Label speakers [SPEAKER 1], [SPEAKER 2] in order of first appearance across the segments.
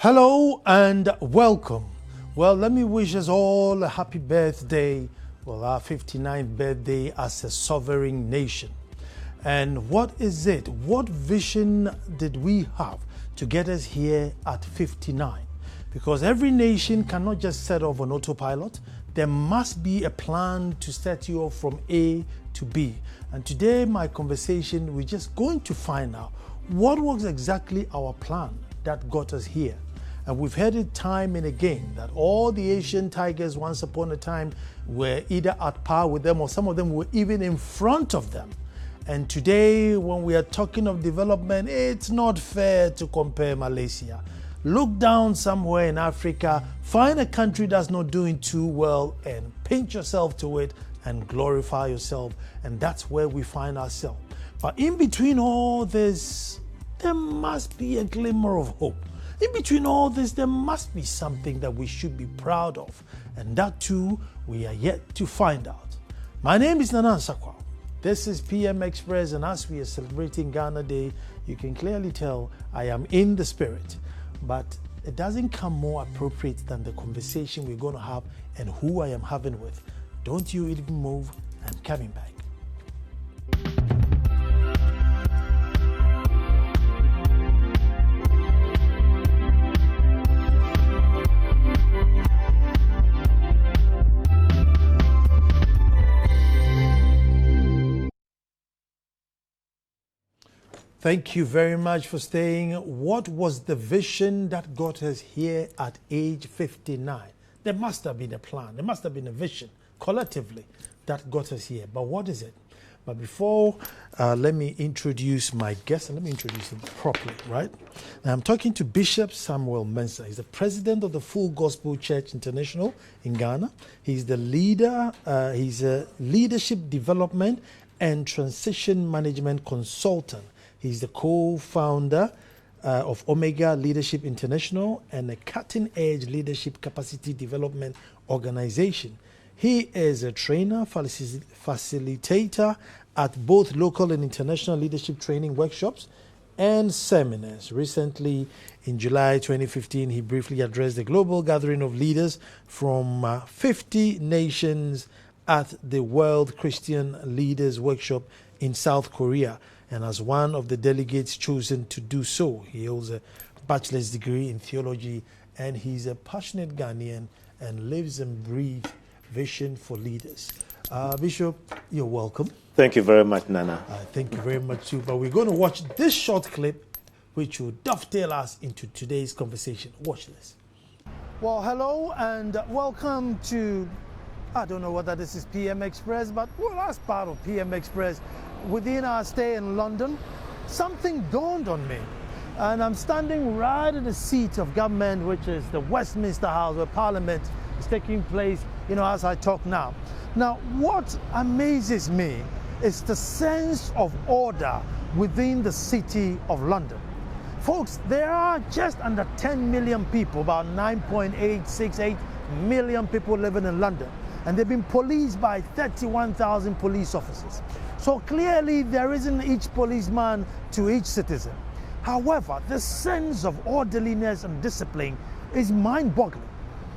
[SPEAKER 1] Hello and welcome. Well, let me wish us all a happy birthday. Well, our 59th birthday as a sovereign nation. And what is it? What vision did we have to get us here at 59? Because every nation cannot just set off on autopilot. There must be a plan to set you off from A to B. And today, my conversation, we're just going to find out what was exactly our plan that got us here. And we've heard it time and again that all the Asian tigers once upon a time were either at par with them or some of them were even in front of them. And today, when we are talking of development, it's not fair to compare Malaysia. Look down somewhere in Africa, find a country that's not doing too well and pinch yourself to it and glorify yourself. And that's where we find ourselves. But in between all this, there must be a glimmer of hope. In between all this, there must be something that we should be proud of. And that too, we are yet to find out. My name is Nana Sakwa. This is PM Express, and as we are celebrating Ghana Day, you can clearly tell I am in the spirit. But it doesn't come more appropriate than the conversation we're going to have and who I am having with. Don't you even move, I'm coming back. Thank you very much for staying. What was the vision that got us here at age 59? There must have been a plan. There must have been a vision collectively that got us here. But what is it? But before, let me introduce my guest, and let me introduce him properly, right? Now, I'm talking to Bishop Samuel Mensah. He's the president of the Full Gospel Church International in Ghana. He's the leader, he's a leadership development and transition management consultant. He's the co-founder of Omega Leadership International and a cutting-edge leadership capacity development organization. He is a trainer, facilitator at both local and international leadership training workshops and seminars. Recently, in July 2015, he briefly addressed the global gathering of leaders from 50 nations at the World Christian Leaders Workshop in South Korea. And as one of the delegates chosen to do so, he holds a bachelor's degree in theology, and he's a passionate Ghanaian and lives and breathes vision for leaders. Bishop, you're welcome.
[SPEAKER 2] Thank you very much, Nana.
[SPEAKER 1] Thank you very much, too. But we're going to watch this short clip, which will dovetail us into today's conversation. Watch this. Well, hello and welcome to, I don't know whether this is PM Express, but well, that's part of PM Express. Within our stay in London, something dawned on me. And I'm standing right in the seat of government, which is the Westminster House, where Parliament is taking place, as I talk now. Now, what amazes me is the sense of order within the city of London. Folks, there are just under 10 million people, about 9.868 million people living in London. And they've been policed by 31,000 police officers. So clearly there isn't each policeman to each citizen. However, the sense of orderliness and discipline is mind-boggling.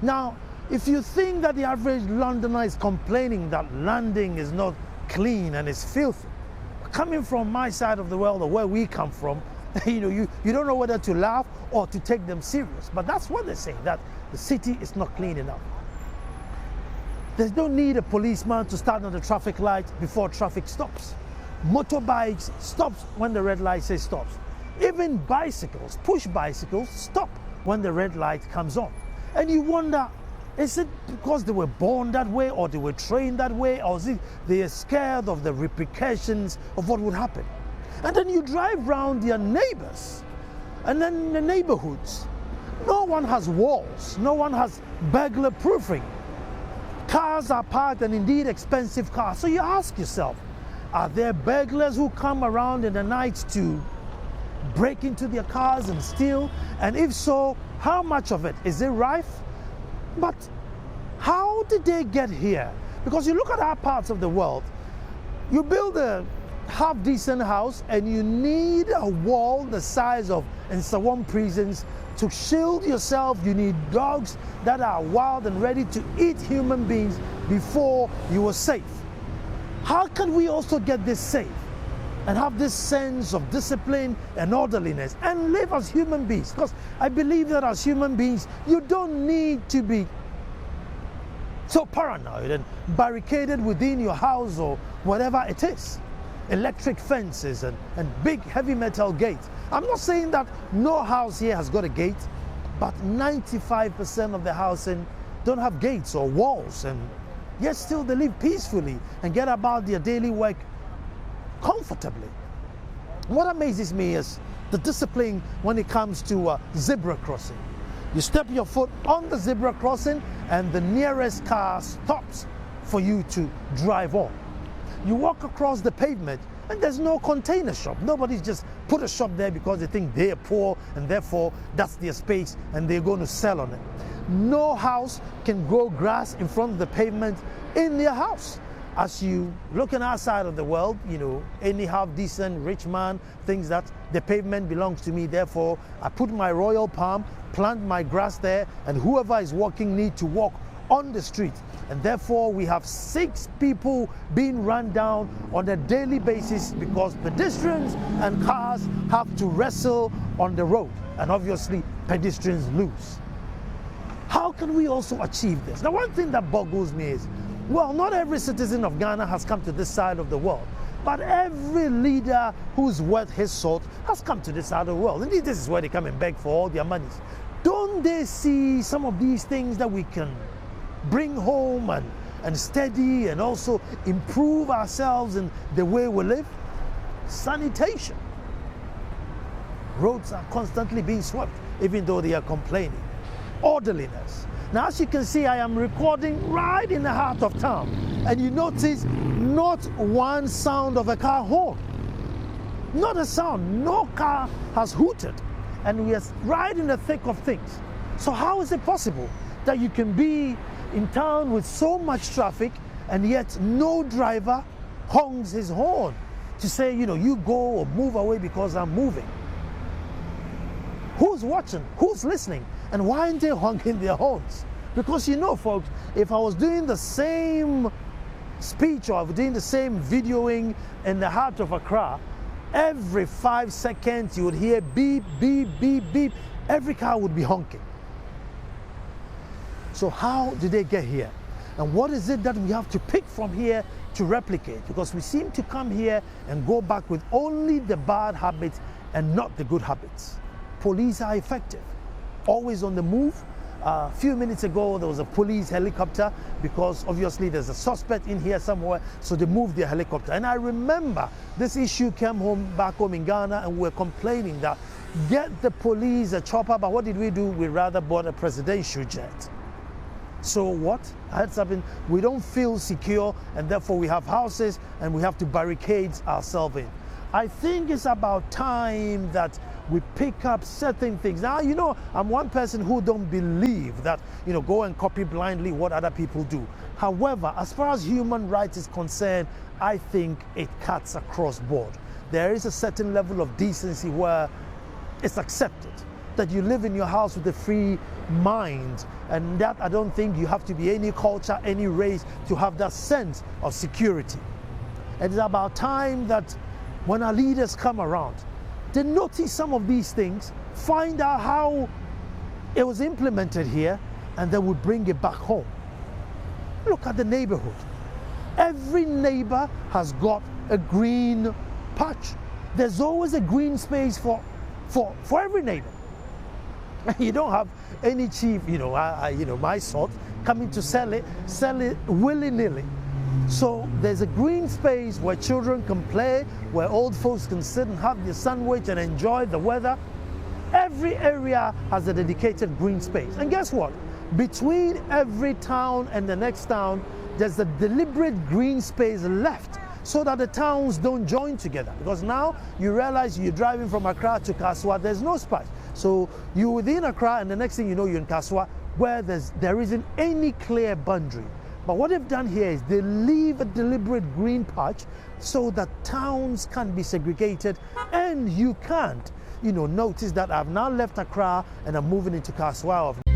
[SPEAKER 1] Now, if you think that the average Londoner is complaining that London is not clean and is filthy, coming from my side of the world or where we come from, you don't know whether to laugh or to take them serious. But that's what they're saying, that the city is not clean enough. There's no need a policeman to stand on the traffic light before traffic stops. Motorbikes stops when the red light says stops. Even bicycles, push bicycles, stop when the red light comes on. And you wonder, is it because they were born that way or they were trained that way, or is it they are scared of the repercussions of what would happen? And then you drive around their neighbors and then the neighborhoods. No one has walls, no one has burglar proofing. Cars are parked, and indeed expensive cars. So you ask yourself, are there burglars who come around in the night to break into their cars and steal? And if so, how much of it? Is it rife? But how did they get here? Because you look at our parts of the world, you build a half-decent house and you need a wall the size of Nsawam prisons to shield yourself. You need dogs that are wild and ready to eat human beings before you are safe. How can we also get this safe and have this sense of discipline and orderliness and live as human beings? Because I believe that as human beings, you don't need to be so paranoid and barricaded within your house or whatever it is. Electric fences and big heavy metal gates. I'm not saying that no house here has got a gate, but 95% of the housing don't have gates or walls, and yet still they live peacefully and get about their daily work comfortably. What amazes me is the discipline when it comes to zebra crossing. You step your foot on the zebra crossing and the nearest car stops for you to drive on. You walk across the pavement and there's no container shop. Nobody's just put a shop there because they think they're poor and therefore that's their space and they're going to sell on it. No house can grow grass in front of the pavement in their house. As you looking outside of the world, you know, any half-decent rich man thinks that the pavement belongs to me, therefore I put my royal palm, plant my grass there, and whoever is walking need to walk on the street. And therefore we have 6 people being run down on a daily basis because pedestrians and cars have to wrestle on the road, and obviously pedestrians lose. How can we also achieve this? Now, one thing that boggles me is, well, not every citizen of Ghana has come to this side of the world, but every leader who's worth his salt has come to this side of the world. Indeed, this is where they come and beg for all their monies. Don't they see some of these things that we can bring home and steady and also improve ourselves in the way we live? Sanitation. Roads are constantly being swept, even though they are complaining. Orderliness. Now, as you can see, I am recording right in the heart of town, and you notice not one sound of a car horn. Not a sound. No car has hooted, and we are right in the thick of things. So how is it possible that you can be in town with so much traffic and yet no driver honks his horn to say, you know, you go or move away because I'm moving? Who's watching? Who's listening? And why aren't they honking their horns? Because, you know, folks, if I was doing the same speech or doing the same videoing in the heart of Accra, every 5 seconds you would hear beep, beep, beep, beep. Every car would be honking. So how did they get here? And what is it that we have to pick from here to replicate? Because we seem to come here and go back with only the bad habits and not the good habits. Police are effective, always on the move. A few minutes ago, there was a police helicopter because obviously there's a suspect in here somewhere, so they moved their helicopter. And I remember this issue came back home in Ghana, and we were complaining that get the police a chopper, but what did we do? We rather bought a presidential jet. So what? That's something we don't feel secure, and therefore we have houses and we have to barricade ourselves in. I think it's about time that we pick up certain things. Now, you know, I'm one person who don't believe that, you know, go and copy blindly what other people do. However, as far as human rights is concerned, I think it cuts across board. There is a certain level of decency where it's accepted that you live in your house with a free mind, and that I don't think you have to be any culture, any race to have that sense of security. It is about time that when our leaders come around, they notice some of these things, find out how it was implemented here, and then we bring it back home. Look at the neighborhood. Every neighbor has got a green patch. There's always a green space for every neighbor. You don't have any chief, you know, my sort, coming to sell it willy-nilly. So there's a green space where children can play, where old folks can sit and have their sandwich and enjoy the weather. Every area has a dedicated green space. And guess what? Between every town and the next town, there's a deliberate green space left so that the towns don't join together. Because now you realize you're driving from Accra to Kasoa, there's no space. So you're within Accra, and the next thing you know, you're in Kasoa, where there isn't any clear boundary But what they've done here is they leave a deliberate green patch so that towns can be segregated and you can't, notice that I've now left Accra and I'm moving into Kaswa.